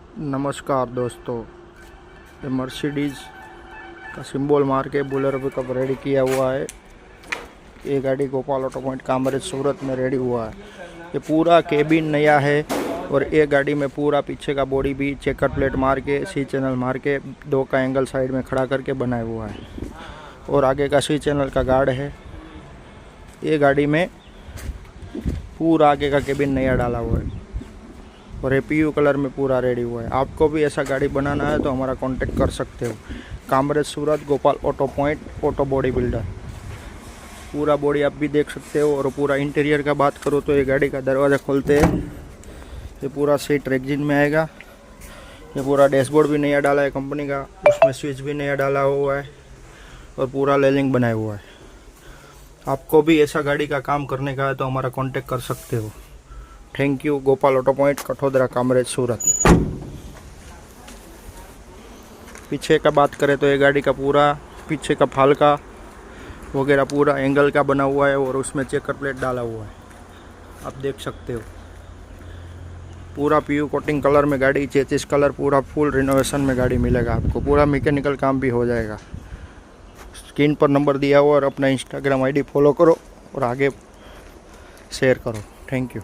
नमस्कार दोस्तों, ये मर्सिडीज़ का सिंबल मार के बोलेरो पिकअप रेडी किया हुआ है। ये गाड़ी गोपाल ऑटो पॉइंट कामरेज सूरत में रेडी हुआ है। ये पूरा केबिन नया है और ये गाड़ी में पूरा पीछे का बॉडी भी चेकर प्लेट मार के सी चैनल मार के 2 का एंगल साइड में खड़ा करके बनाया हुआ है और आगे का सी चैनल का गार्ड है। ये गाड़ी में पूरा आगे का केबिन नया डाला हुआ है और ये पीयू कलर में पूरा रेडी हुआ है। आपको भी ऐसा गाड़ी बनाना है तो हमारा कांटेक्ट कर सकते हो। Kamrej Surat, Gopal auto point, auto body builder. पूरा बॉडी आप भी देख सकते हो। और पूरा इंटीरियर का बात करो तो ये गाड़ी का दरवाज़ा खोलते हैं, ये पूरा सीट रेक्जिन में आएगा। ये पूरा डैशबोर्ड भी नया डाला है कंपनी का, उसमें स्विच भी नया डाला हुआ है और पूरा रेलिंग बनाया हुआ है। आपको भी ऐसा गाड़ी का काम करने का है तो हमारा कांटेक्ट कर सकते हो। Thank you. Gopal auto point, Kathodara, Kamrej Surat. पीछे का बात करें तो ये गाड़ी का पूरा पीछे का फालका वगैरह पूरा एंगल का बना हुआ है और उसमें चेकर प्लेट डाला हुआ है, आप देख सकते हो। पूरा पीयू कोटिंग कलर में गाड़ी, चेचिस कलर, पूरा फुल रिनोवेशन में गाड़ी मिलेगा आपको। पूरा मैकेनिकल काम भी हो जाएगा। स्क्रीन पर नंबर दिया हुआ और अपना इंस्टाग्राम आईडी फॉलो करो और आगे शेयर करो। Thank you.